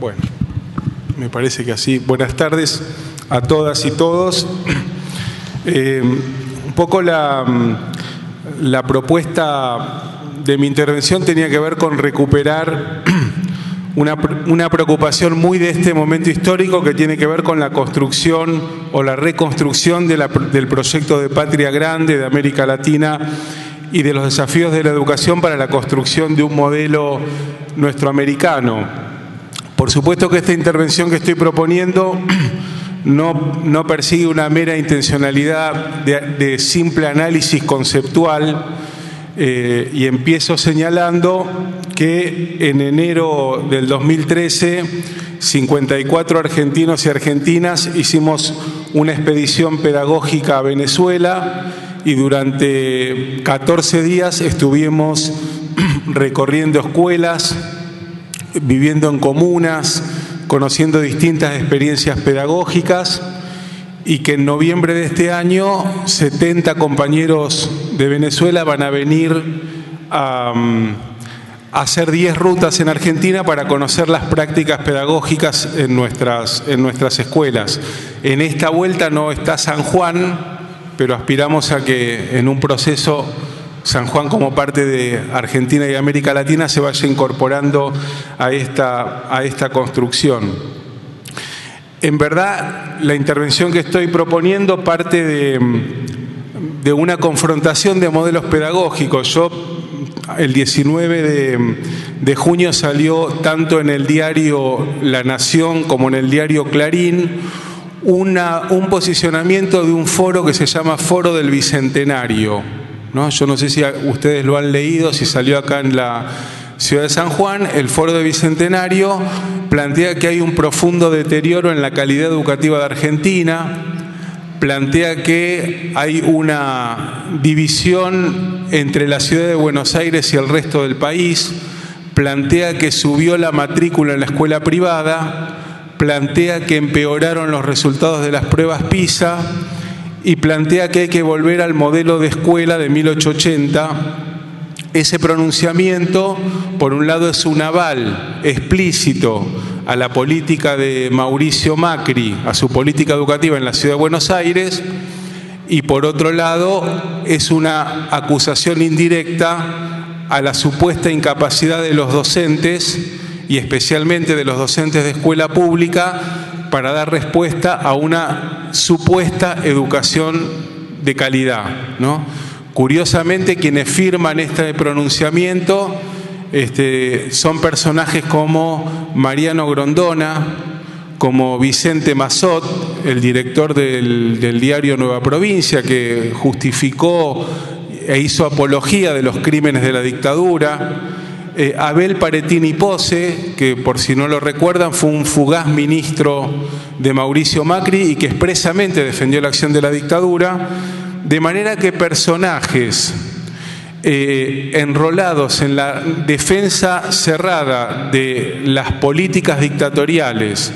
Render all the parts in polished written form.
Bueno, me parece que así. Buenas tardes a todas y todos. Un poco la propuesta de mi intervención tenía que ver con recuperar una preocupación muy de este momento histórico que tiene que ver con la construcción o la reconstrucción del proyecto de Patria Grande de América Latina y de los desafíos de la educación para la construcción de un modelo nuestroamericano. Por supuesto que esta intervención que estoy proponiendo no persigue una mera intencionalidad de simple análisis conceptual, y empiezo señalando que en enero del 2013 54 argentinos y argentinas hicimos una expedición pedagógica a Venezuela y durante 14 días estuvimos recorriendo escuelas, viviendo en comunas, conociendo distintas experiencias pedagógicas, y que en noviembre de este año 70 compañeros de Venezuela van a venir a hacer 10 rutas en Argentina para conocer las prácticas pedagógicas en nuestras escuelas. En esta vuelta no está San Juan, pero aspiramos a que en un proceso San Juan, como parte de Argentina y América Latina, se vaya incorporando a esta construcción. En verdad, la intervención que estoy proponiendo parte de una confrontación de modelos pedagógicos. El 19 de junio salió tanto en el diario La Nación como en el diario Clarín un posicionamiento de un foro que se llama Foro del Bicentenario, ¿no? Yo no sé si ustedes lo han leído, si salió acá en la ciudad de San Juan. El Foro del Bicentenario plantea que hay un profundo deterioro en la calidad educativa de Argentina, plantea que hay una división entre la ciudad de Buenos Aires y el resto del país, plantea que subió la matrícula en la escuela privada, plantea que empeoraron los resultados de las pruebas PISA y plantea que hay que volver al modelo de escuela de 1880. Ese pronunciamiento, por un lado, es un aval explícito a la política de Mauricio Macri, a su política educativa en la ciudad de Buenos Aires, y por otro lado es una acusación indirecta a la supuesta incapacidad de los docentes, y especialmente de los docentes de escuela pública, para dar respuesta a una supuesta educación de calidad, ¿no? Curiosamente, quienes firman este pronunciamiento son personajes como Mariano Grondona, como Vicente Massot, el director del diario Nueva Provincia, que justificó e hizo apología de los crímenes de la dictadura, Abel Paretini Pose, que por si no lo recuerdan fue un fugaz ministro de Mauricio Macri y que expresamente defendió la acción de la dictadura. De manera que personajes enrolados en la defensa cerrada de las políticas dictatoriales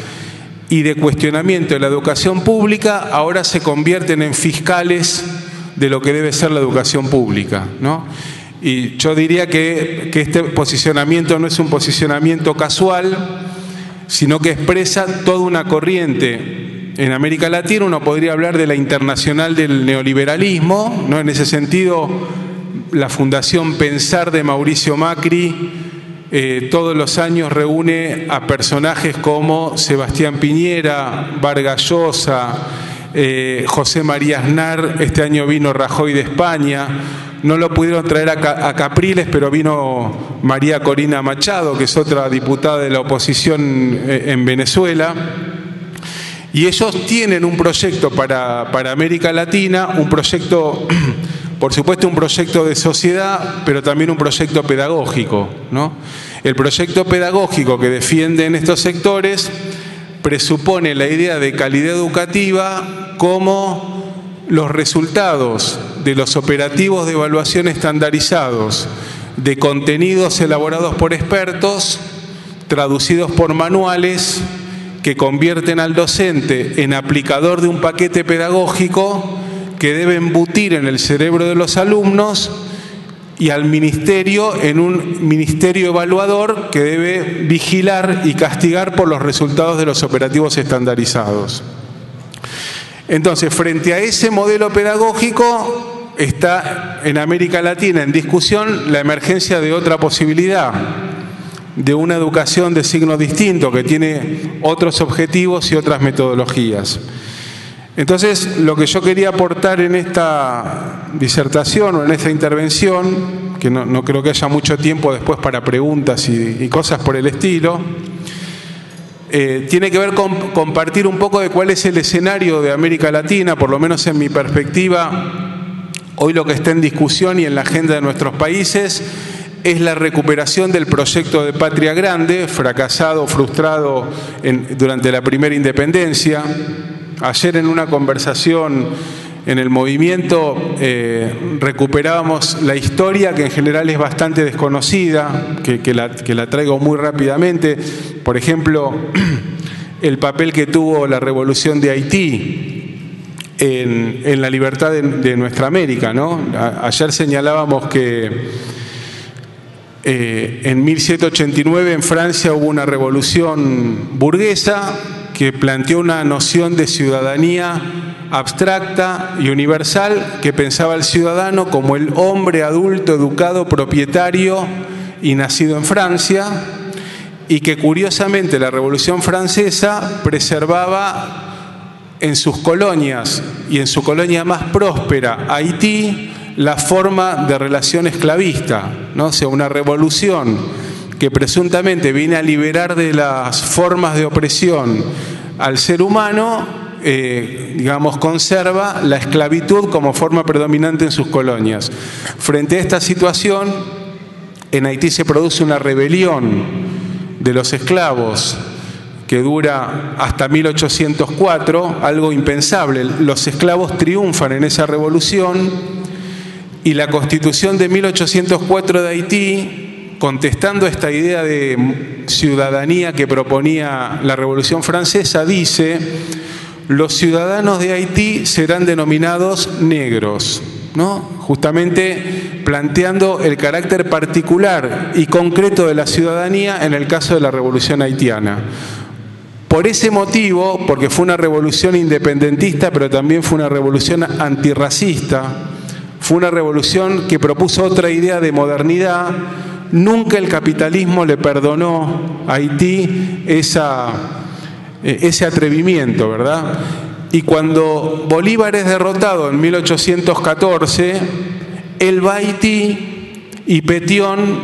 y de cuestionamiento de la educación pública ahora se convierten en fiscales de lo que debe ser la educación pública, ¿no? Y yo diría que este posicionamiento no es un posicionamiento casual, sino que expresa toda una corriente. En América Latina uno podría hablar de la internacional del neoliberalismo, ¿no? En ese sentido, la Fundación Pensar de Mauricio Macri todos los años reúne a personajes como Sebastián Piñera, Vargas Llosa, José María Aznar. Este año vino Rajoy de España. No lo pudieron traer a Capriles, pero vino María Corina Machado, que es otra diputada de la oposición en Venezuela. Y ellos tienen un proyecto para América Latina, un proyecto, por supuesto, un proyecto de sociedad, pero también un proyecto pedagógico, ¿no? El proyecto pedagógico que defienden estos sectores presupone la idea de calidad educativa como los resultados de los operativos de evaluación estandarizados de contenidos elaborados por expertos, traducidos por manuales, que convierten al docente en aplicador de un paquete pedagógico que debe embutir en el cerebro de los alumnos y al ministerio en un ministerio evaluador que debe vigilar y castigar por los resultados de los operativos estandarizados. Entonces, frente a ese modelo pedagógico, está en América Latina en discusión la emergencia de otra posibilidad, de una educación de signo distinto que tiene otros objetivos y otras metodologías. Entonces, lo que yo quería aportar en esta disertación o en esta intervención, que no creo que haya mucho tiempo después para preguntas y cosas por el estilo, tiene que ver con compartir un poco de cuál es el escenario de América Latina, por lo menos en mi perspectiva. Hoy lo que está en discusión y en la agenda de nuestros países es la recuperación del proyecto de patria grande, fracasado, frustrado durante la primera independencia. Ayer en una conversación en el movimiento recuperábamos la historia, que en general es bastante desconocida, que la traigo muy rápidamente. Por ejemplo, el papel que tuvo la revolución de Haití en la libertad de nuestra América, ¿no? Ayer señalábamos que en 1789 en Francia hubo una revolución burguesa que planteó una noción de ciudadanía abstracta y universal que pensaba al ciudadano como el hombre adulto, educado, propietario y nacido en Francia, y que curiosamente la Revolución Francesa preservaba en sus colonias y en su colonia más próspera, Haití, la forma de relación esclavista, ¿no? O sea, una revolución que presuntamente viene a liberar de las formas de opresión al ser humano, digamos, conserva la esclavitud como forma predominante en sus colonias. Frente a esta situación, en Haití se produce una rebelión de los esclavos que dura hasta 1804, algo impensable. Los esclavos triunfan en esa revolución y la Constitución de 1804 de Haití, contestando esta idea de ciudadanía que proponía la Revolución Francesa, dice: los ciudadanos de Haití serán denominados negros, ¿no? Justamente planteando el carácter particular y concreto de la ciudadanía en el caso de la Revolución haitiana. Por ese motivo, porque fue una revolución independentista, pero también fue una revolución antirracista, fue una revolución que propuso otra idea de modernidad. Nunca el capitalismo le perdonó a Haití ese atrevimiento, ¿verdad? Y cuando Bolívar es derrotado en 1814, él va a Haití y Petión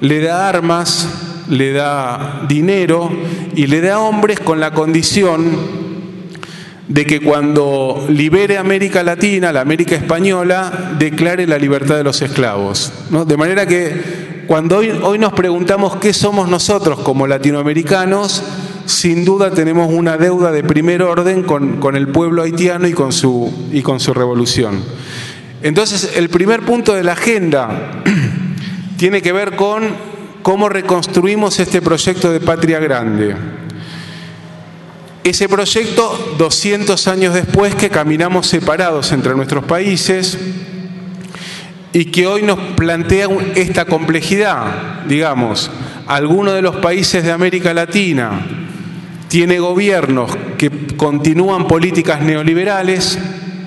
le da armas, le da dinero y le da hombres con la condición de que cuando libere América Latina, la América española, declare la libertad de los esclavos, ¿no? De manera que cuando hoy nos preguntamos qué somos nosotros como latinoamericanos, sin duda tenemos una deuda de primer orden con el pueblo haitiano y con su revolución. Entonces, el primer punto de la agenda tiene que ver con cómo reconstruimos este proyecto de patria grande. Ese proyecto, 200 años después que caminamos separados entre nuestros países y que hoy nos plantea esta complejidad. Digamos, algunos de los países de América Latina tiene gobiernos que continúan políticas neoliberales,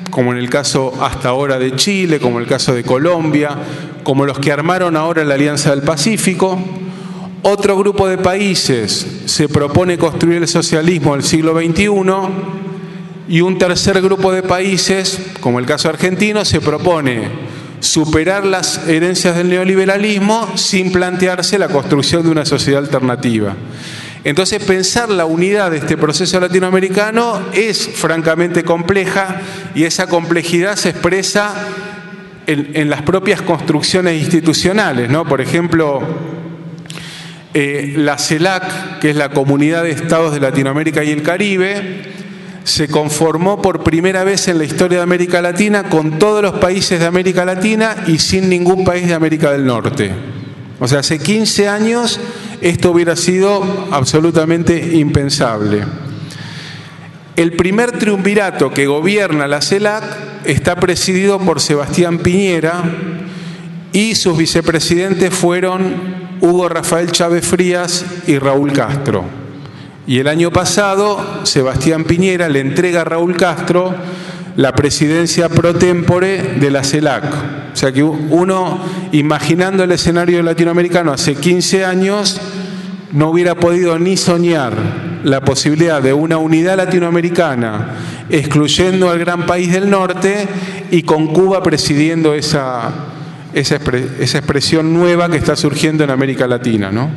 como en el caso hasta ahora de Chile, como en el caso de Colombia, como los que armaron ahora la Alianza del Pacífico. Otro grupo de países se propone construir el socialismo del siglo XXI y un tercer grupo de países, como el caso argentino, se propone superar las herencias del neoliberalismo sin plantearse la construcción de una sociedad alternativa. Entonces, pensar la unidad de este proceso latinoamericano es francamente compleja y esa complejidad se expresa en las propias construcciones institucionales, ¿no? Por ejemplo, la CELAC, que es la Comunidad de Estados de Latinoamérica y el Caribe, se conformó por primera vez en la historia de América Latina con todos los países de América Latina y sin ningún país de América del Norte. O sea, hace 15 años esto hubiera sido absolutamente impensable. El primer triunvirato que gobierna la CELAC está presidido por Sebastián Piñera y sus vicepresidentes fueron Hugo Rafael Chávez Frías y Raúl Castro. Y el año pasado, Sebastián Piñera le entrega a Raúl Castro la presidencia pro tempore de la CELAC. O sea que uno, imaginando el escenario latinoamericano hace 15 años, no hubiera podido ni soñar la posibilidad de una unidad latinoamericana, excluyendo al gran país del norte y con Cuba presidiendo esa expresión nueva que está surgiendo en América Latina, ¿no?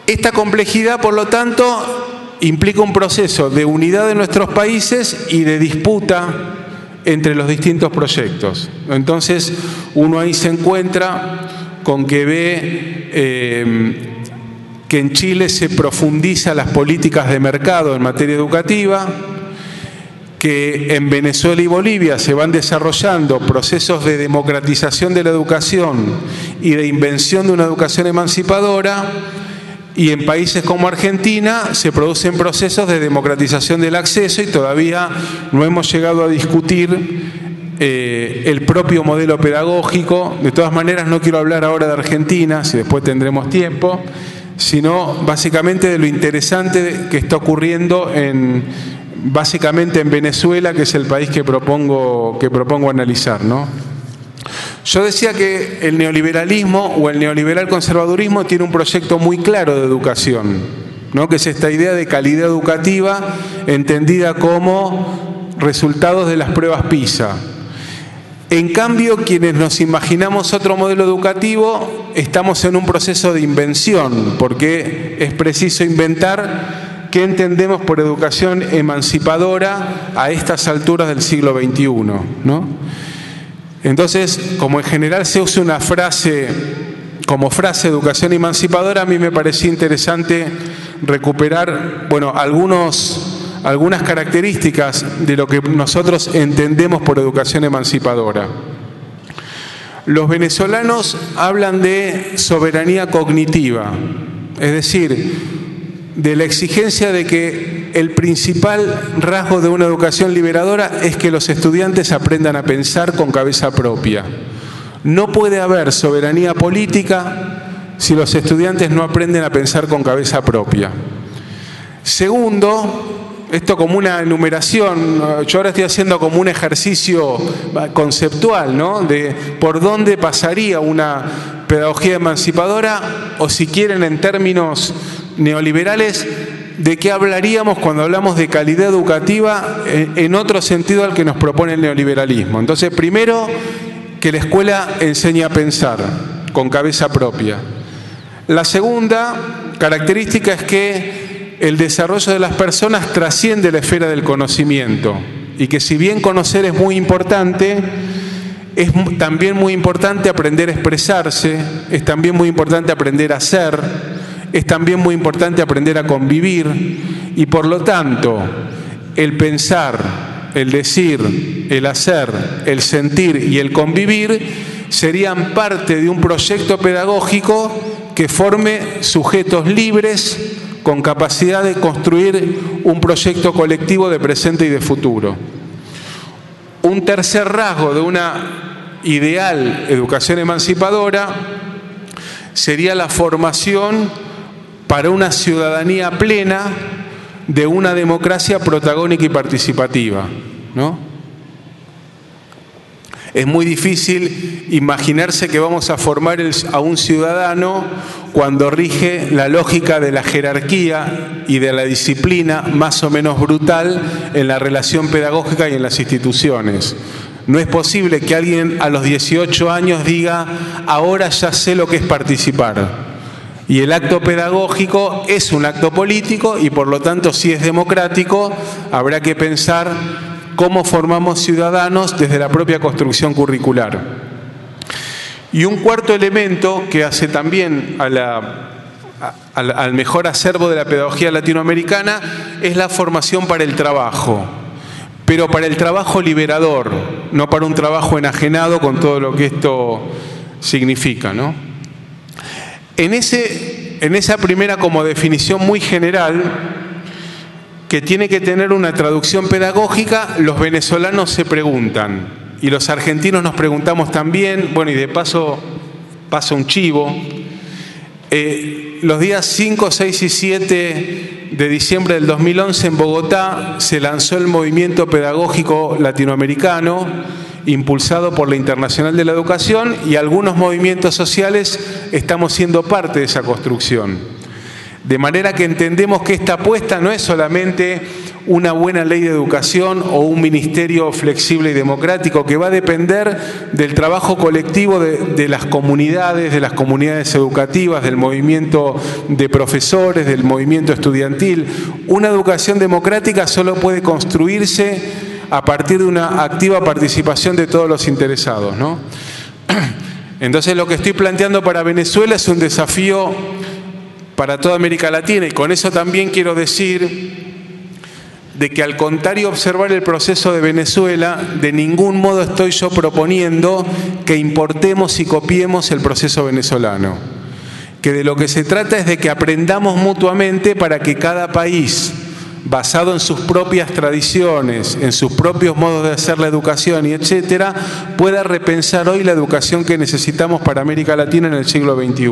Esta complejidad, por lo tanto, implica un proceso de unidad de nuestros países y de disputa entre los distintos proyectos. Entonces, uno ahí se encuentra con que ve que en Chile se profundiza las políticas de mercado en materia educativa, que en Venezuela y Bolivia se van desarrollando procesos de democratización de la educación y de invención de una educación emancipadora, y en países como Argentina se producen procesos de democratización del acceso y todavía no hemos llegado a discutir el propio modelo pedagógico. De todas maneras, no quiero hablar ahora de Argentina, si después tendremos tiempo, sino básicamente de lo interesante que está ocurriendo básicamente en Venezuela, que es el país que propongo analizar, ¿no? Yo decía que el neoliberalismo o el neoliberal conservadurismo tiene un proyecto muy claro de educación, ¿no? Que es esta idea de calidad educativa entendida como resultados de las pruebas PISA. En cambio, quienes nos imaginamos otro modelo educativo, estamos en un proceso de invención, porque es preciso inventar qué entendemos por educación emancipadora a estas alturas del siglo XXI, ¿no? Entonces, como en general se usa una frase como frase educación emancipadora, a mí me parecía interesante recuperar, bueno, algunas características de lo que nosotros entendemos por educación emancipadora. Los venezolanos hablan de soberanía cognitiva, es decir, de la exigencia de que el principal rasgo de una educación liberadora es que los estudiantes aprendan a pensar con cabeza propia. No puede haber soberanía política si los estudiantes no aprenden a pensar con cabeza propia. Segundo, esto como una enumeración, yo ahora estoy haciendo como un ejercicio conceptual, ¿no? De por dónde pasaría una pedagogía emancipadora, o si quieren en términos neoliberales, ¿de qué hablaríamos cuando hablamos de calidad educativa en otro sentido al que nos propone el neoliberalismo? Entonces, primero, que la escuela enseñe a pensar con cabeza propia. La segunda característica es que el desarrollo de las personas trasciende la esfera del conocimiento y que si bien conocer es muy importante, es también muy importante aprender a expresarse, es también muy importante aprender a ser, es también muy importante aprender a convivir y por lo tanto el pensar, el decir, el hacer, el sentir y el convivir serían parte de un proyecto pedagógico que forme sujetos libres con capacidad de construir un proyecto colectivo de presente y de futuro. Un tercer rasgo de una ideal educación emancipadora sería la formación para una ciudadanía plena de una democracia protagónica y participativa, ¿no? Es muy difícil imaginarse que vamos a formar a un ciudadano cuando rige la lógica de la jerarquía y de la disciplina más o menos brutal en la relación pedagógica y en las instituciones. No es posible que alguien a los 18 años diga, ahora ya sé lo que es participar. Y el acto pedagógico es un acto político y por lo tanto, si es democrático, habrá que pensar cómo formamos ciudadanos desde la propia construcción curricular. Y un cuarto elemento que hace también al mejor acervo de la pedagogía latinoamericana es la formación para el trabajo, pero para el trabajo liberador, no para un trabajo enajenado con todo lo que esto significa, ¿no? En esa primera como definición muy general, que tiene que tener una traducción pedagógica, los venezolanos se preguntan, y los argentinos nos preguntamos también, bueno, y de paso pasa un chivo, los días 5, 6 y 7 de diciembre del 2011 en Bogotá se lanzó el movimiento pedagógico latinoamericano impulsado por la Internacional de la Educación, y algunos movimientos sociales estamos siendo parte de esa construcción. De manera que entendemos que esta apuesta no es solamente una buena ley de educación o un ministerio flexible y democrático, que va a depender del trabajo colectivo de las comunidades educativas, del movimiento de profesores, del movimiento estudiantil. Una educación democrática solo puede construirse a partir de una activa participación de todos los interesados, ¿no? Entonces, lo que estoy planteando para Venezuela es un desafío para toda América Latina, y con eso también quiero decir de que, al contrario observar el proceso de Venezuela, de ningún modo estoy yo proponiendo que importemos y copiemos el proceso venezolano. Que de lo que se trata es de que aprendamos mutuamente para que cada país, basado en sus propias tradiciones, en sus propios modos de hacer la educación y etcétera, pueda repensar hoy la educación que necesitamos para América Latina en el siglo XXI.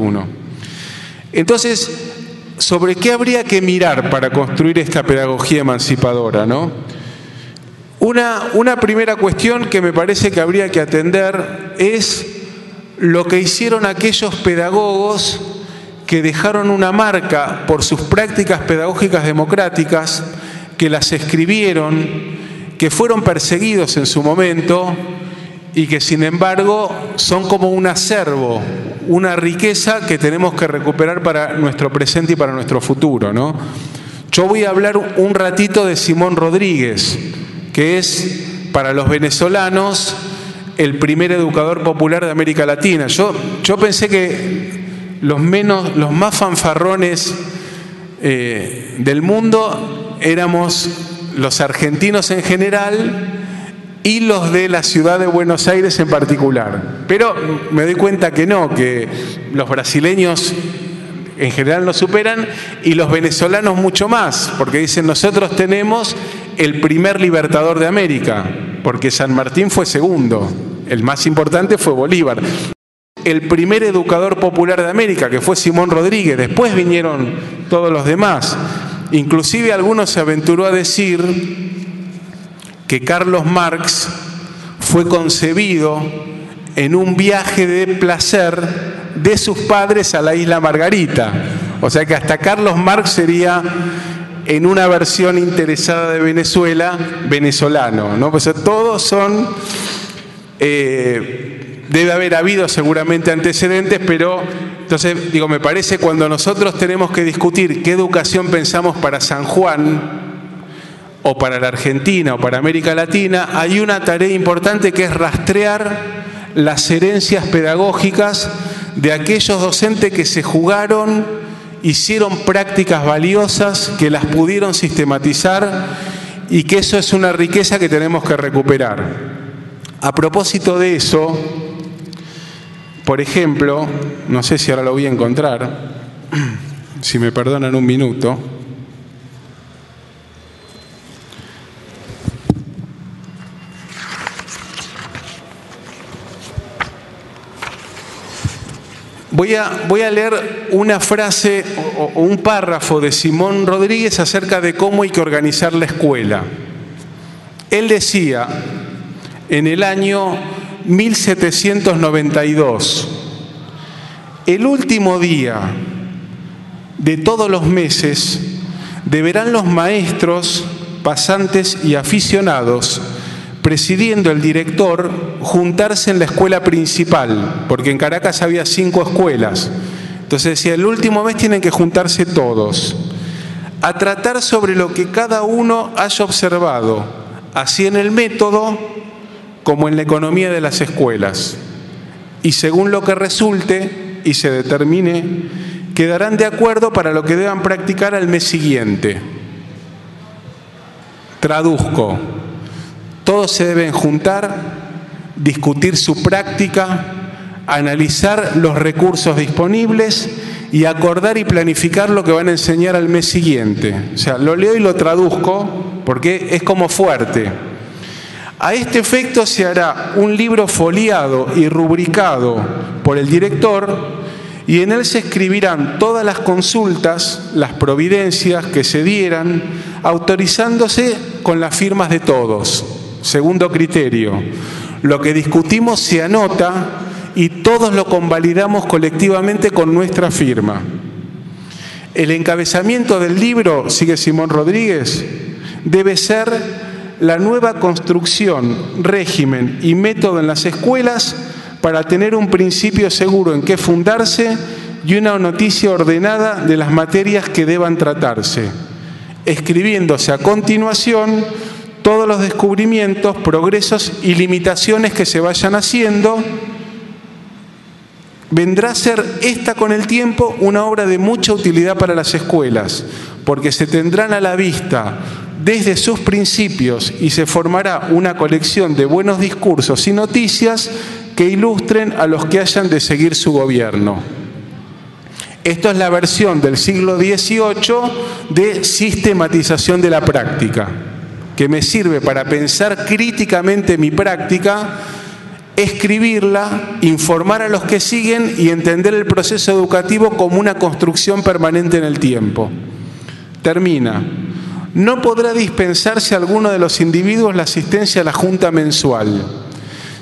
Entonces, ¿sobre qué habría que mirar para construir esta pedagogía emancipadora, ¿no? Una primera cuestión que me parece que habría que atender es lo que hicieron aquellos pedagogos que dejaron una marca por sus prácticas pedagógicas democráticas, que las escribieron, que fueron perseguidos en su momento y que sin embargo son como un acervo, una riqueza que tenemos que recuperar para nuestro presente y para nuestro futuro, ¿no? Yo voy a hablar un ratito de Simón Rodríguez, que es para los venezolanos el primer educador popular de América Latina. Yo pensé que los más fanfarrones del mundo éramos los argentinos en general y los de la ciudad de Buenos Aires en particular. Pero me doy cuenta que no, que los brasileños en general nos superan y los venezolanos mucho más, porque dicen, nosotros tenemos el primer libertador de América, porque San Martín fue segundo, el más importante fue Bolívar. El primer educador popular de América, que fue Simón Rodríguez, después vinieron todos los demás. Inclusive algunos se aventuró a decir que Carlos Marx fue concebido en un viaje de placer de sus padres a la isla Margarita. O sea que hasta Carlos Marx sería, en una versión interesada de Venezuela, venezolano, ¿no? Pues todos son... debe haber habido seguramente antecedentes, pero entonces, digo, me parece, cuando nosotros tenemos que discutir qué educación pensamos para San Juan, o para la Argentina, o para América Latina, hay una tarea importante que es rastrear las herencias pedagógicas de aquellos docentes que se jugaron, hicieron prácticas valiosas, que las pudieron sistematizar, y que eso es una riqueza que tenemos que recuperar. A propósito de eso, por ejemplo, no sé si ahora lo voy a encontrar, si me perdonan un minuto. Voy a leer una frase o un párrafo de Simón Rodríguez acerca de cómo hay que organizar la escuela. Él decía, en el año 1792, el último día de todos los meses deberán los maestros, pasantes y aficionados, presidiendo el director, juntarse en la escuela principal, porque en Caracas había 5 escuelas. Entonces decía, el último mes tienen que juntarse todos, a tratar sobre lo que cada uno haya observado, así en el método como en la economía de las escuelas. Y según lo que resulte y se determine, quedarán de acuerdo para lo que deban practicar al mes siguiente. Traduzco. Todos se deben juntar, discutir su práctica, analizar los recursos disponibles y acordar y planificar lo que van a enseñar al mes siguiente. O sea, lo leo y lo traduzco porque es como fuerte. A este efecto se hará un libro foliado y rubricado por el director y en él se escribirán todas las consultas, las providencias que se dieran, autorizándose con las firmas de todos. Segundo criterio, lo que discutimos se anota y todos lo convalidamos colectivamente con nuestra firma. El encabezamiento del libro, sigue Simón Rodríguez, debe ser la nueva construcción, régimen y método en las escuelas para tener un principio seguro en que fundarse y una noticia ordenada de las materias que deban tratarse, escribiéndose a continuación todos los descubrimientos, progresos y limitaciones que se vayan haciendo. Vendrá a ser esta con el tiempo una obra de mucha utilidad para las escuelas, porque se tendrán a la vista desde sus principios y se formará una colección de buenos discursos y noticias que ilustren a los que hayan de seguir su gobierno. Esto es la versión del siglo XVIII de sistematización de la práctica, que me sirve para pensar críticamente mi práctica, escribirla, informar a los que siguen y entender el proceso educativo como una construcción permanente en el tiempo. Termina. No podrá dispensarse a alguno de los individuos la asistencia a la junta mensual,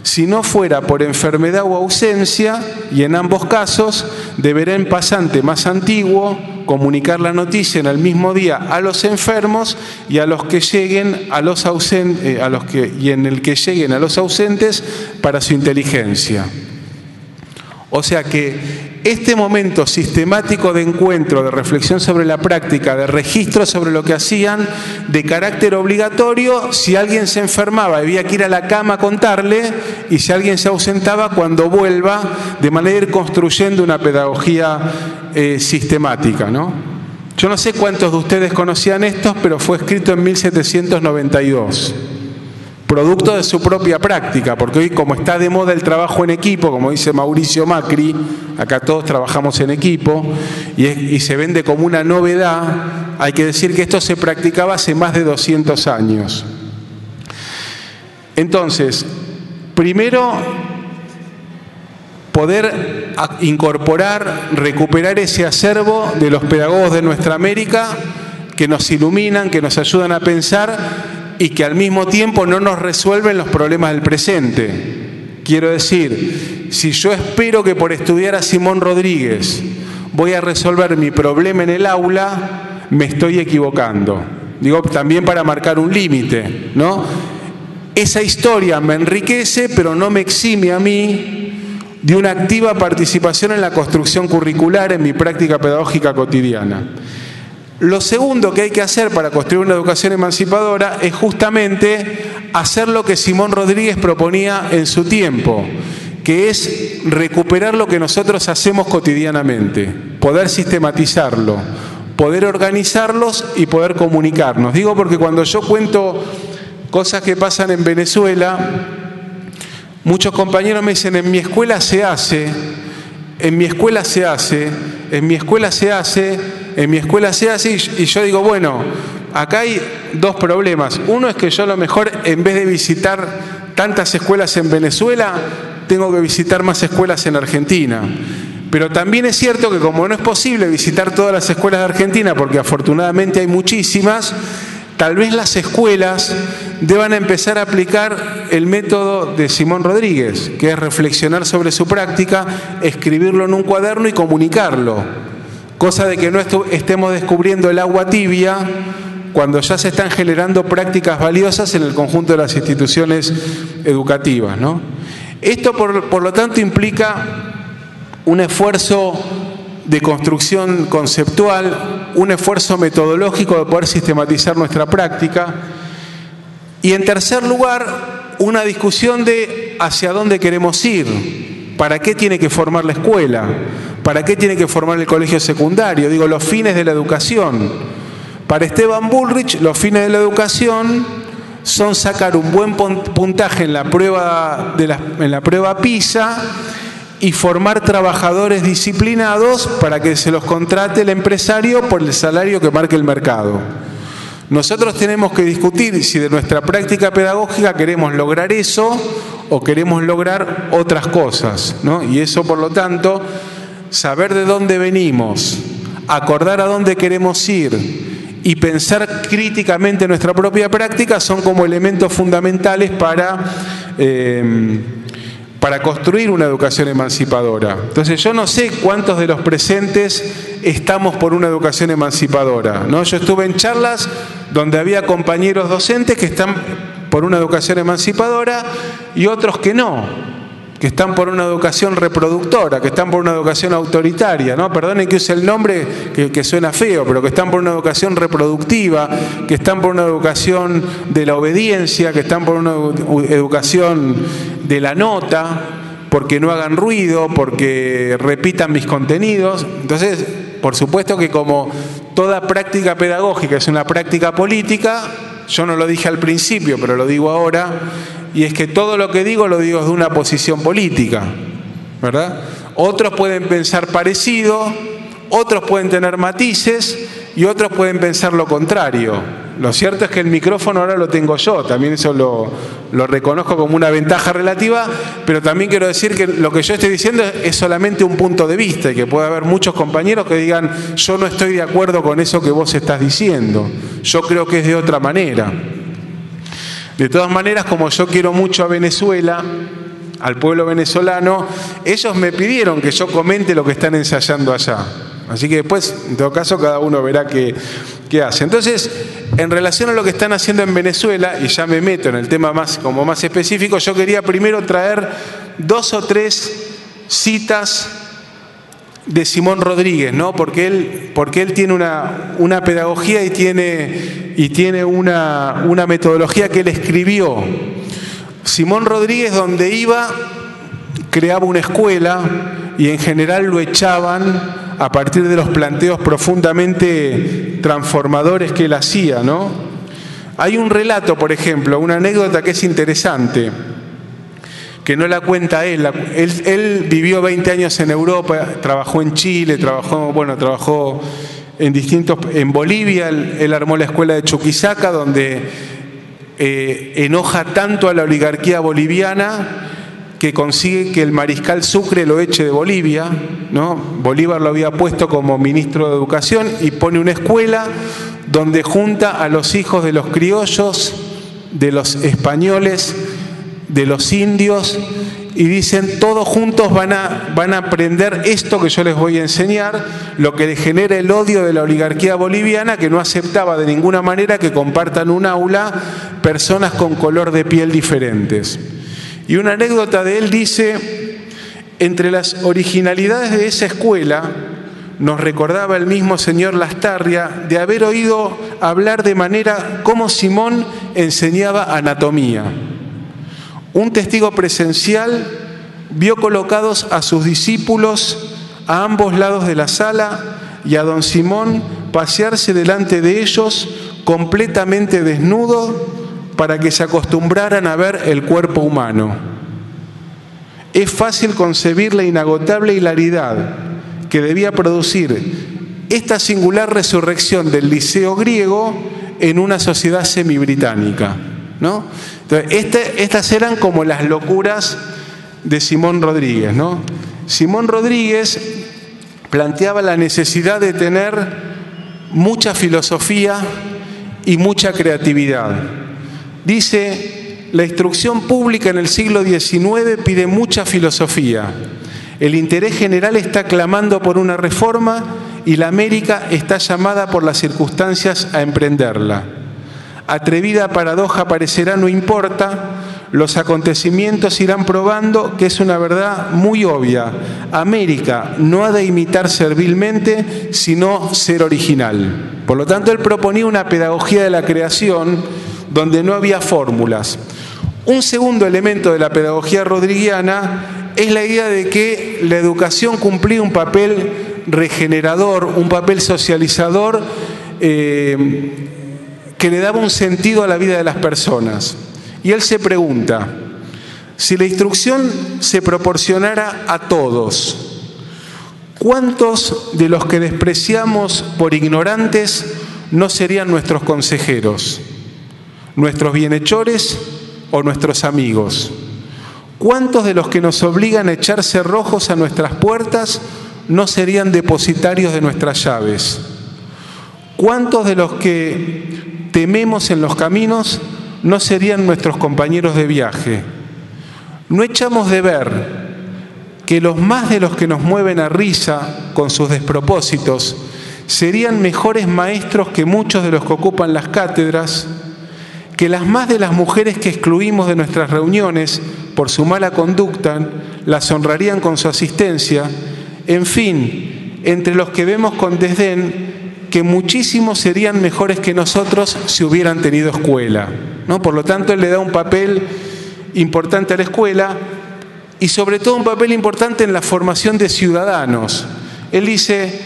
si no fuera por enfermedad o ausencia, y en ambos casos deberá en pasante más antiguo comunicar la noticia en el mismo día a los enfermos y a los que lleguen a los ausentes, y en el que lleguen a los ausentes para su inteligencia. O sea que este momento sistemático de encuentro, de reflexión sobre la práctica, de registro sobre lo que hacían, de carácter obligatorio, si alguien se enfermaba había que ir a la cama a contarle, y si alguien se ausentaba, cuando vuelva, de manera de ir construyendo una pedagogía sistemática, ¿no? Yo no sé cuántos de ustedes conocían estos, pero fue escrito en 1792. Producto de su propia práctica, porque hoy, como está de moda el trabajo en equipo, como dice Mauricio Macri, acá todos trabajamos en equipo, y se vende como una novedad, hay que decir que esto se practicaba hace más de 200 años. Entonces, primero, poder incorporar, recuperar ese acervo de los pedagogos de nuestra América que nos iluminan, que nos ayudan a pensar y que al mismo tiempo no nos resuelven los problemas del presente. Quiero decir, si yo espero que por estudiar a Simón Rodríguez voy a resolver mi problema en el aula, me estoy equivocando. Digo, también para marcar un límite, ¿no? Esa historia me enriquece, pero no me exime a mí de una activa participación en la construcción curricular, en mi práctica pedagógica cotidiana. Lo segundo que hay que hacer para construir una educación emancipadora es justamente hacer lo que Simón Rodríguez proponía en su tiempo, que es recuperar lo que nosotros hacemos cotidianamente, poder sistematizarlo, poder organizarlos y poder comunicarnos. Digo porque cuando yo cuento cosas que pasan en Venezuela, muchos compañeros me dicen, en mi escuela se hace, en mi escuela se hace, en mi escuela se hace, en mi escuela se hace, y yo digo, bueno, acá hay dos problemas. Uno es que yo a lo mejor, en vez de visitar tantas escuelas en Venezuela, tengo que visitar más escuelas en Argentina. Pero también es cierto que como no es posible visitar todas las escuelas de Argentina, porque afortunadamente hay muchísimas, tal vez las escuelas deban empezar a aplicar el método de Simón Rodríguez, que es reflexionar sobre su práctica, escribirlo en un cuaderno y comunicarlo. Cosa de que no estemos descubriendo el agua tibia cuando ya se están generando prácticas valiosas en el conjunto de las instituciones educativas, ¿no? Esto, por lo tanto, implica un esfuerzo de construcción conceptual, un esfuerzo metodológico de poder sistematizar nuestra práctica, y en tercer lugar, una discusión de hacia dónde queremos ir, para qué tiene que formar la escuela, para qué tiene que formar el colegio secundario, digo, los fines de la educación. Para Esteban Bullrich, los fines de la educación son sacar un buen puntaje en la prueba PISA y formar trabajadores disciplinados para que se los contrate el empresario por el salario que marque el mercado. Nosotros tenemos que discutir si de nuestra práctica pedagógica queremos lograr eso o queremos lograr otras cosas, ¿no? Y eso, por lo tanto, saber de dónde venimos, acordar a dónde queremos ir y pensar críticamente nuestra propia práctica son como elementos fundamentales para construir una educación emancipadora. Entonces, yo no sé cuántos de los presentes estamos por una educación emancipadora, ¿no? Yo estuve en charlas donde había compañeros docentes que están por una educación emancipadora y otros que no, que están por una educación reproductora, que están por una educación autoritaria, ¿no? Perdonen que use el nombre que suena feo, pero que están por una educación reproductiva, que están por una educación de la obediencia, que están por una educación de la nota, porque no hagan ruido, porque repitan mis contenidos. Entonces, por supuesto que como toda práctica pedagógica es una práctica política, yo no lo dije al principio, pero lo digo ahora, y es que todo lo que digo lo digo desde una posición política, ¿verdad? Otros pueden pensar parecido, otros pueden tener matices y otros pueden pensar lo contrario. Lo cierto es que el micrófono ahora lo tengo yo, también eso lo reconozco como una ventaja relativa, pero también quiero decir que lo que yo estoy diciendo es solamente un punto de vista y que puede haber muchos compañeros que digan yo no estoy de acuerdo con eso que vos estás diciendo, yo creo que es de otra manera. De todas maneras, como yo quiero mucho a Venezuela, al pueblo venezolano, ellos me pidieron que yo comente lo que están ensayando allá. Así que después, en todo caso, cada uno verá qué hace. Entonces, en relación a lo que están haciendo en Venezuela, y ya me meto en el tema más específico, yo quería primero traer 2 o 3 citas de Simón Rodríguez, ¿no? Porque él tiene una pedagogía y tiene una metodología que él escribió. Simón Rodríguez, donde iba, creaba una escuela y en general lo echaban a partir de los planteos profundamente transformadores que él hacía, ¿no? Hay un relato, por ejemplo, una anécdota que es interesante, que no la cuenta él. Él vivió 20 años en Europa, trabajó en Chile, trabajó en Bolivia, él armó la escuela de Chuquisaca, donde enoja tanto a la oligarquía boliviana que consigue que el mariscal Sucre lo eche de Bolivia, ¿no? Bolívar lo había puesto como ministro de Educación y pone una escuela donde junta a los hijos de los criollos, de los españoles, de los indios, y dicen todos juntos van a aprender esto que yo les voy a enseñar, lo que le genera el odio de la oligarquía boliviana, que no aceptaba de ninguna manera que compartan un aula personas con color de piel diferentes. Y una anécdota de él dice: entre las originalidades de esa escuela, nos recordaba el mismo señor Lastarria de haber oído hablar de manera como Simón enseñaba anatomía. Un testigo presencial vio colocados a sus discípulos a ambos lados de la sala y a don Simón pasearse delante de ellos completamente desnudo para que se acostumbraran a ver el cuerpo humano. Es fácil concebir la inagotable hilaridad que debía producir esta singular resurrección del liceo griego en una sociedad semibritánica, ¿no? Entonces, estas eran como las locuras de Simón Rodríguez, ¿no? Simón Rodríguez planteaba la necesidad de tener mucha filosofía y mucha creatividad. Dice: la instrucción pública en el siglo XIX pide mucha filosofía. El interés general está clamando por una reforma y la América está llamada por las circunstancias a emprenderla. Atrevida paradoja parecerá, no importa, los acontecimientos irán probando que es una verdad muy obvia. América no ha de imitar servilmente, sino ser original. Por lo tanto, él proponía una pedagogía de la creación donde no había fórmulas. Un segundo elemento de la pedagogía rodriguiana es la idea de que la educación cumplía un papel regenerador, un papel socializador que le daba un sentido a la vida de las personas. Y él se pregunta: si la instrucción se proporcionara a todos, ¿cuántos de los que despreciamos por ignorantes no serían nuestros consejeros, nuestros bienhechores o nuestros amigos? ¿Cuántos de los que nos obligan a echar cerrojos a nuestras puertas no serían depositarios de nuestras llaves? ¿Cuántos de los que tememos en los caminos no serían nuestros compañeros de viaje? No echamos de ver que los más de los que nos mueven a risa con sus despropósitos serían mejores maestros que muchos de los que ocupan las cátedras, que las más de las mujeres que excluimos de nuestras reuniones por su mala conducta las honrarían con su asistencia, en fin, entre los que vemos con desdén que muchísimos serían mejores que nosotros si hubieran tenido escuela, ¿no? Por lo tanto, él le da un papel importante a la escuela y sobre todo un papel importante en la formación de ciudadanos. Él dice: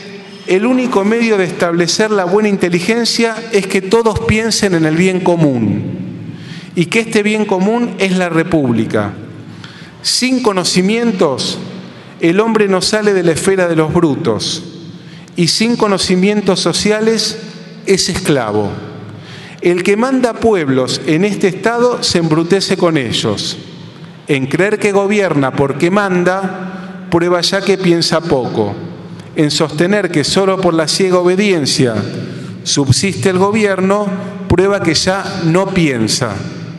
el único medio de establecer la buena inteligencia es que todos piensen en el bien común y que este bien común es la república. Sin conocimientos, el hombre no sale de la esfera de los brutos y sin conocimientos sociales es esclavo. El que manda pueblos en este estado se embrutece con ellos. En creer que gobierna porque manda, prueba ya que piensa poco. En sostener que solo por la ciega obediencia subsiste el gobierno, prueba que ya no piensa.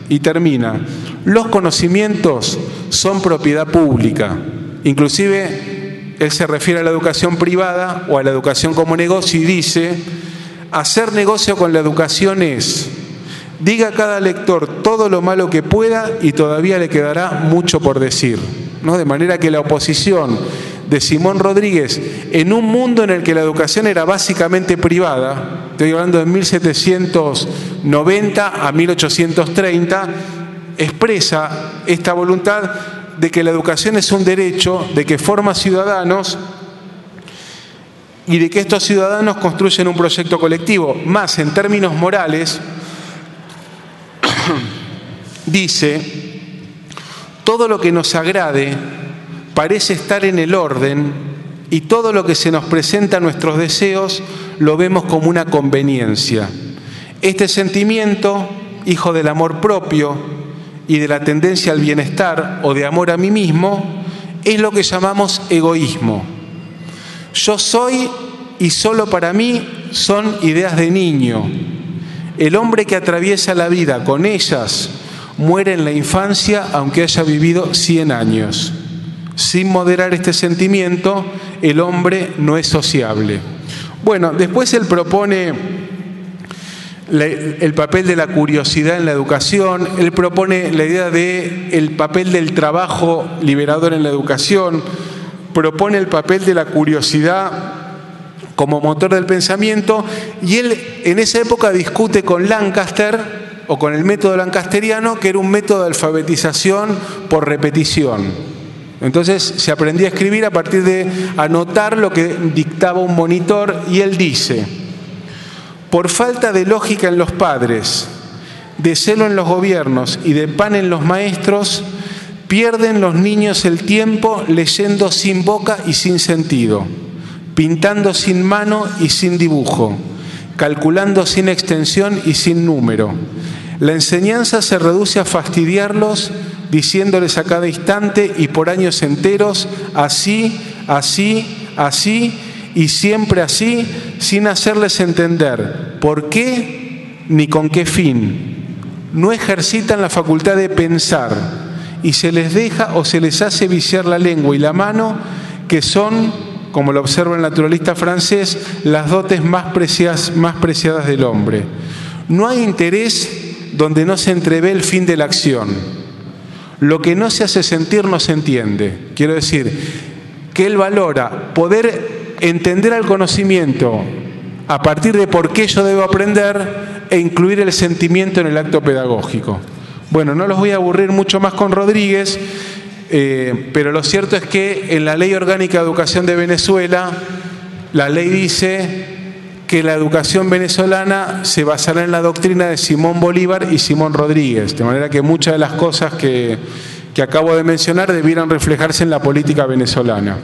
Y termina: los conocimientos son propiedad pública. Inclusive, él se refiere a la educación privada o a la educación como negocio y dice: hacer negocio con la educación es, diga a cada lector todo lo malo que pueda y todavía le quedará mucho por decir, ¿no? De manera que la oposición de Simón Rodríguez, en un mundo en el que la educación era básicamente privada, estoy hablando de 1790 a 1830, expresa esta voluntad de que la educación es un derecho, de que forma ciudadanos y de que estos ciudadanos construyen un proyecto colectivo. Más en términos morales, dice: todo lo que nos agrade parece estar en el orden y todo lo que se nos presenta a nuestros deseos lo vemos como una conveniencia. Este sentimiento, hijo del amor propio y de la tendencia al bienestar o de amor a mí mismo, es lo que llamamos egoísmo. Yo soy y solo para mí son ideas de niño. El hombre que atraviesa la vida con ellas muere en la infancia aunque haya vivido 100 años. Sin moderar este sentimiento, el hombre no es sociable. Bueno, después él propone el papel de la curiosidad en la educación, él propone la idea del papel del trabajo liberador en la educación, propone el papel de la curiosidad como motor del pensamiento, y él en esa época discute con Lancaster, o con el método lancasteriano, que era un método de alfabetización por repetición. Entonces se aprendía a escribir a partir de anotar lo que dictaba un monitor, y él dice: por falta de lógica en los padres, de celo en los gobiernos y de pan en los maestros, pierden los niños el tiempo leyendo sin boca y sin sentido, pintando sin mano y sin dibujo, calculando sin extensión y sin número. La enseñanza se reduce a fastidiarlos, diciéndoles a cada instante y por años enteros: así, así, así y siempre así, sin hacerles entender por qué ni con qué fin. No ejercitan la facultad de pensar y se les deja o se les hace viciar la lengua y la mano, que son, como lo observa el naturalista francés, las dotes más preciadas del hombre. No hay interés donde no se entrevé el fin de la acción. Lo que no se hace sentir no se entiende. Quiero decir que él valora poder entender al conocimiento a partir de por qué yo debo aprender e incluir el sentimiento en el acto pedagógico. Bueno, no los voy a aburrir mucho más con Rodríguez, pero lo cierto es que en la Ley Orgánica de Educación de Venezuela, la ley dice que la educación venezolana se basará en la doctrina de Simón Bolívar y Simón Rodríguez, de manera que muchas de las cosas que acabo de mencionar debieran reflejarse en la política venezolana.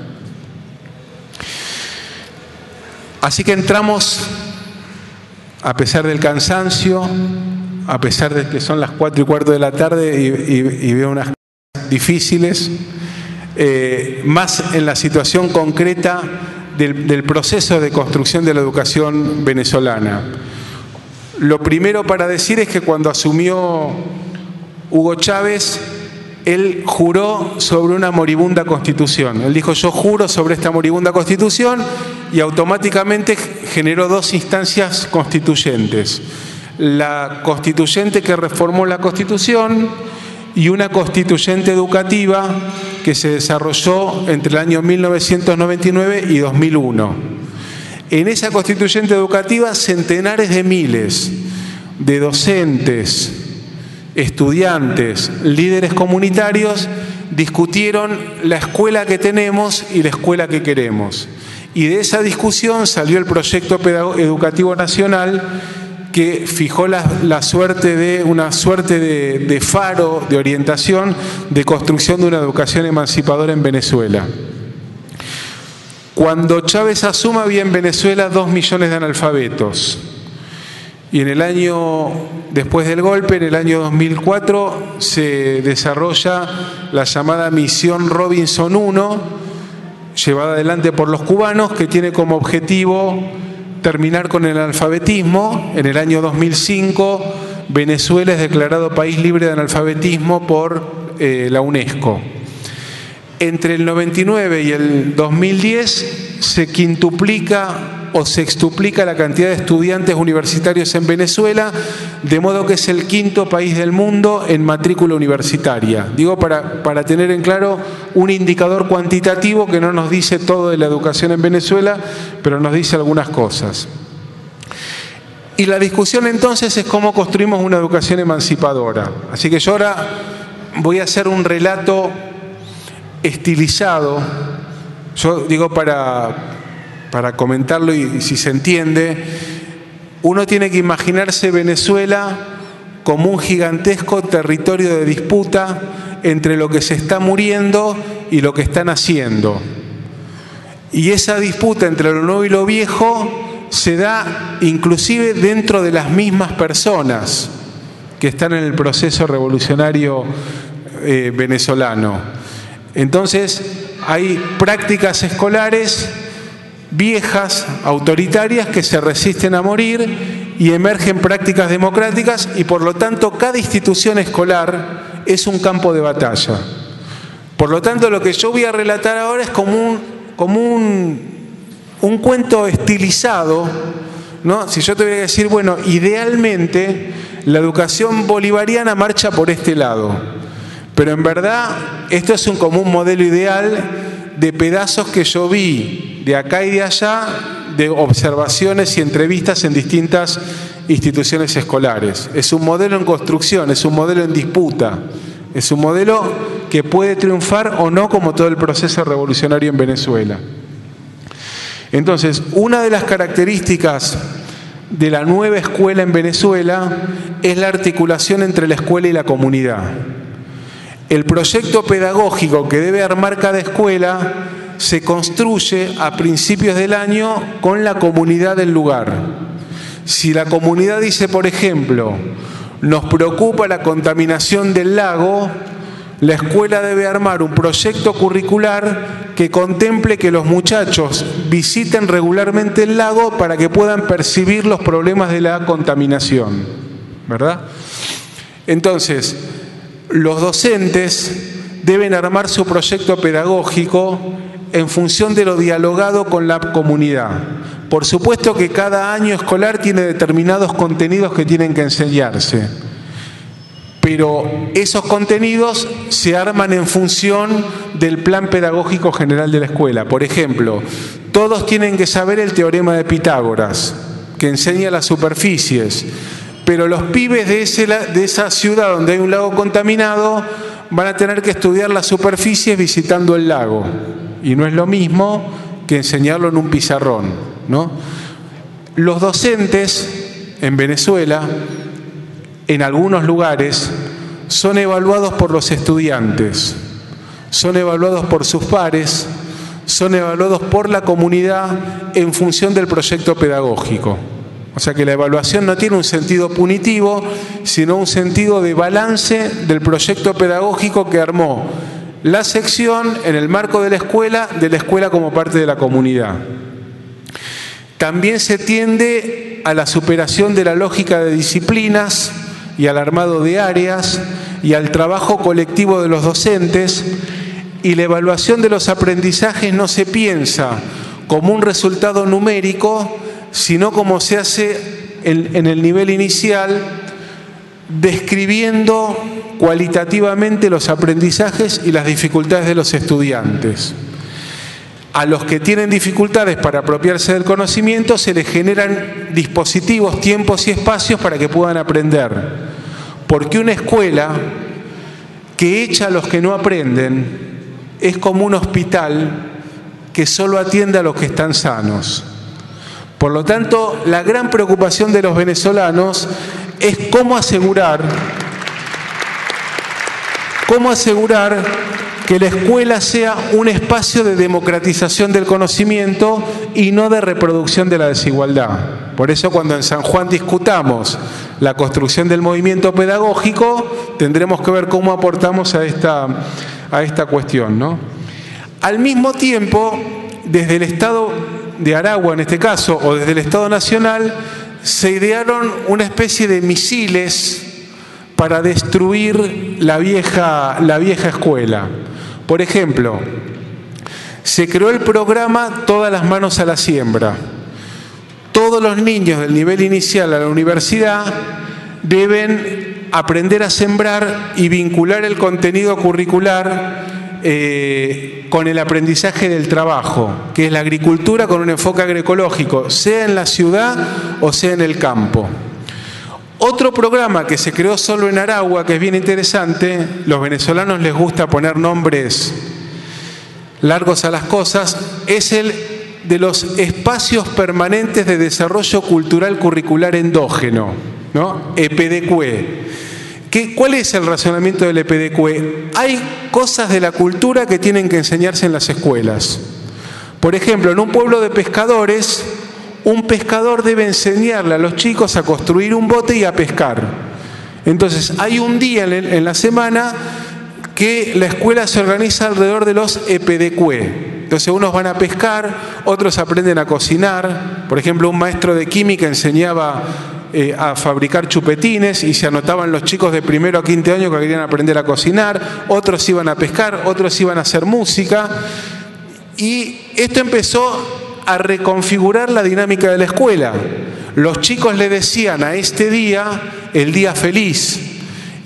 Así que entramos a pesar del cansancio, a pesar de que son las 4:15 de la tarde y veo unas difíciles, más en la situación concreta del proceso de construcción de la educación venezolana. Lo primero para decir es que cuando asumió Hugo Chávez, él juró sobre una moribunda constitución. Él dijo: yo juro sobre esta moribunda constitución, y automáticamente generó dos instancias constituyentes. La constituyente que reformó la Constitución y una constituyente educativa que se desarrolló entre el año 1999 y 2001. En esa constituyente educativa, centenares de miles de docentes, estudiantes, líderes comunitarios discutieron la escuela que tenemos y la escuela que queremos. Y de esa discusión salió el proyecto educativo nacional, que fijó una suerte de faro, de orientación, de construcción de una educación emancipadora en Venezuela. Cuando Chávez asume, había en Venezuela 2 millones de analfabetos. Y en el año, después del golpe, en el año 2004, se desarrolla la llamada Misión Robinson I, llevada adelante por los cubanos, que tiene como objetivo terminar con el analfabetismo. En el año 2005, Venezuela es declarado país libre de analfabetismo por la UNESCO. Entre el 99 y el 2010 se quintuplica o sextuplica la cantidad de estudiantes universitarios en Venezuela, de modo que es el 5º país del mundo en matrícula universitaria. Digo, para tener en claro un indicador cuantitativo que no nos dice todo de la educación en Venezuela, pero nos dice algunas cosas. Y la discusión entonces es cómo construimos una educación emancipadora. Así que yo ahora voy a hacer un relato estilizado, yo digo para comentarlo y si se entiende, uno tiene que imaginarse Venezuela como un gigantesco territorio de disputa entre lo que se está muriendo y lo que están haciendo. Y esa disputa entre lo nuevo y lo viejo se da inclusive dentro de las mismas personas que están en el proceso revolucionario venezolano. Entonces, hay prácticas escolares viejas, autoritarias, que se resisten a morir, y emergen prácticas democráticas, y por lo tanto cada institución escolar es un campo de batalla. Por lo tanto, lo que yo voy a relatar ahora es como un cuento estilizado, ¿no? Si yo te voy a decir, bueno, idealmente la educación bolivariana marcha por este lado. Pero en verdad, esto es como un modelo ideal de pedazos que yo vi de acá y de allá, de observaciones y entrevistas en distintas instituciones escolares. Es un modelo en construcción, es un modelo en disputa, es un modelo que puede triunfar o no, como todo el proceso revolucionario en Venezuela. Entonces, una de las características de la nueva escuela en Venezuela es la articulación entre la escuela y la comunidad. El proyecto pedagógico que debe armar cada escuela se construye a principios del año con la comunidad del lugar. Si la comunidad dice, por ejemplo, nos preocupa la contaminación del lago, la escuela debe armar un proyecto curricular que contemple que los muchachos visiten regularmente el lago para que puedan percibir los problemas de la contaminación, ¿verdad? Entonces, los docentes deben armar su proyecto pedagógico en función de lo dialogado con la comunidad. Por supuesto que cada año escolar tiene determinados contenidos que tienen que enseñarse, pero esos contenidos se arman en función del plan pedagógico general de la escuela. Por ejemplo, todos tienen que saber el teorema de Pitágoras, que enseña las superficies, pero los pibes de esa ciudad donde hay un lago contaminado van a tener que estudiar las superficies visitando el lago. Y no es lo mismo que enseñarlo en un pizarrón, ¿no? Los docentes en Venezuela, en algunos lugares, son evaluados por los estudiantes, son evaluados por sus pares, son evaluados por la comunidad en función del proyecto pedagógico. O sea que la evaluación no tiene un sentido punitivo, sino un sentido de balance del proyecto pedagógico que armó la sección en el marco de la escuela como parte de la comunidad. También se tiende a la superación de la lógica de disciplinas y al armado de áreas y al trabajo colectivo de los docentes, y la evaluación de los aprendizajes no se piensa como un resultado numérico, sino como se hace en el nivel inicial, describiendo cualitativamente los aprendizajes y las dificultades de los estudiantes. A los que tienen dificultades para apropiarse del conocimiento se les generan dispositivos, tiempos y espacios para que puedan aprender. Porque una escuela que echa a los que no aprenden es como un hospital que solo atiende a los que están sanos. Por lo tanto, la gran preocupación de los venezolanos es cómo asegurar que la escuela sea un espacio de democratización del conocimiento y no de reproducción de la desigualdad. Por eso, cuando en San Juan discutamos la construcción del movimiento pedagógico, tendremos que ver cómo aportamos a esta cuestión, ¿no? Al mismo tiempo, desde el Estado de Aragua, en este caso, o desde el Estado Nacional, se idearon una especie de misiles para destruir la vieja escuela. Por ejemplo, se creó el programa Todas las manos a la siembra. Todos los niños del nivel inicial a la universidad deben aprender a sembrar y vincular el contenido curricular con el aprendizaje del trabajo, que es la agricultura con un enfoque agroecológico, sea en la ciudad o sea en el campo. Otro programa que se creó solo en Aragua, que es bien interesante, los venezolanos les gusta poner nombres largos a las cosas, es el de los espacios permanentes de desarrollo cultural curricular endógeno, ¿no? EPDCUE. ¿Cuál es el razonamiento del EPDCUE? Hay cosas de la cultura que tienen que enseñarse en las escuelas. Por ejemplo, en un pueblo de pescadores, un pescador debe enseñarle a los chicos a construir un bote y a pescar. Entonces, hay un día en la semana que la escuela se organiza alrededor de los EPDCUE. Entonces, unos van a pescar, otros aprenden a cocinar. Por ejemplo, un maestro de química enseñaba a fabricar chupetines y se anotaban los chicos de primero a quinto año que querían aprender a cocinar. Otros iban a pescar, otros iban a hacer música. Y esto empezó a reconfigurar la dinámica de la escuela. Los chicos le decían a este día el día feliz.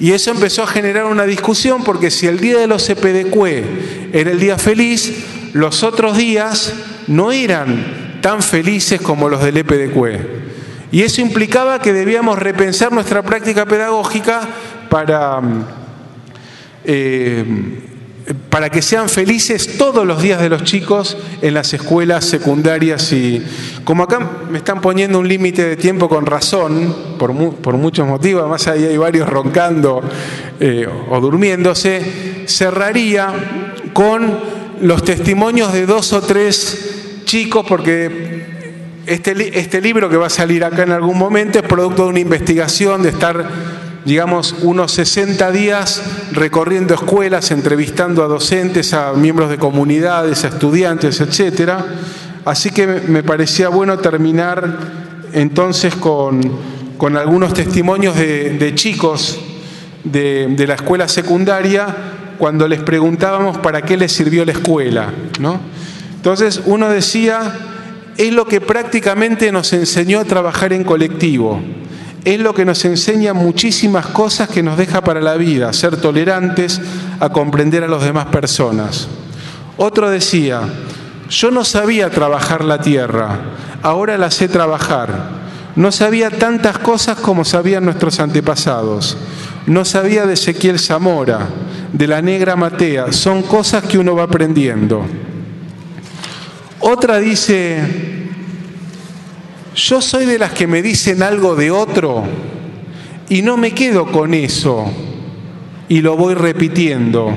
Y eso empezó a generar una discusión, porque si el día de los EPDCUE era el día feliz, los otros días no eran tan felices como los del EPDCUE. Y eso implicaba que debíamos repensar nuestra práctica pedagógica para que sean felices todos los días de los chicos en las escuelas secundarias. Y como acá me están poniendo un límite de tiempo con razón, por muchos motivos, además ahí hay varios roncando o durmiéndose, cerraría con los testimonios de 2 o 3 chicos, porque este libro que va a salir acá en algún momento es producto de una investigación de estar, digamos, unos 60 días recorriendo escuelas, entrevistando a docentes, a miembros de comunidades, a estudiantes, etcétera. Así que me parecía bueno terminar entonces con algunos testimonios de chicos de la escuela secundaria cuando les preguntábamos para qué les sirvió la escuela, ¿no? Entonces uno decía: es lo que prácticamente nos enseñó a trabajar en colectivo. Es lo que nos enseña muchísimas cosas que nos deja para la vida, a ser tolerantes, a comprender a las demás personas. Otro decía: yo no sabía trabajar la tierra, ahora la sé trabajar. No sabía tantas cosas como sabían nuestros antepasados. No sabía de Ezequiel Zamora, de la Negra Matea. Son cosas que uno va aprendiendo. Otra dice: yo soy de las que me dicen algo de otro y no me quedo con eso y lo voy repitiendo,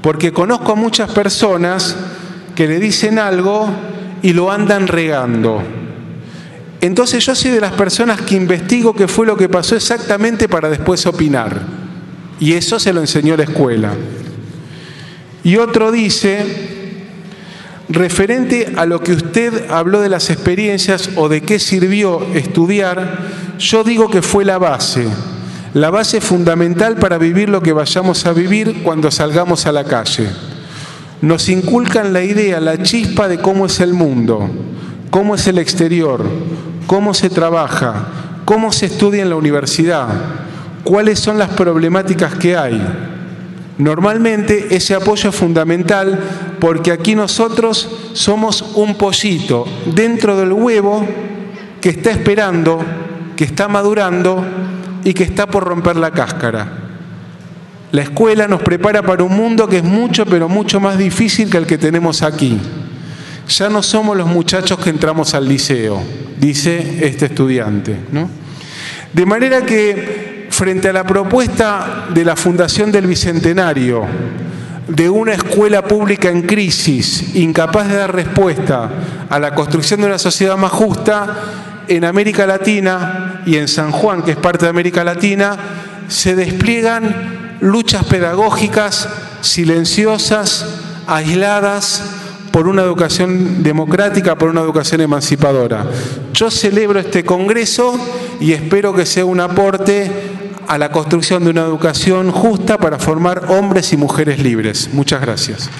porque conozco a muchas personas que le dicen algo y lo andan regando. Entonces yo soy de las personas que investigo qué fue lo que pasó exactamente para después opinar. Y eso se lo enseñó la escuela. Y otro dice, referente a lo que usted habló de las experiencias o de qué sirvió estudiar, yo digo que fue la base fundamental para vivir lo que vayamos a vivir cuando salgamos a la calle. Nos inculcan la idea, la chispa de cómo es el mundo, cómo es el exterior, cómo se trabaja, cómo se estudia en la universidad, cuáles son las problemáticas que hay. Normalmente ese apoyo es fundamental porque aquí nosotros somos un pollito dentro del huevo que está esperando, que está madurando y que está por romper la cáscara. La escuela nos prepara para un mundo que es mucho, pero mucho más difícil que el que tenemos aquí. Ya no somos los muchachos que entramos al liceo, dice este estudiante, ¿no? De manera que, frente a la propuesta de la Fundación del Bicentenario, de una escuela pública en crisis, incapaz de dar respuesta a la construcción de una sociedad más justa, en América Latina y en San Juan, que es parte de América Latina, se despliegan luchas pedagógicas silenciosas, aisladas, por una educación democrática, por una educación emancipadora. Yo celebro este congreso y espero que sea un aporte a la construcción de una educación justa para formar hombres y mujeres libres. Muchas gracias.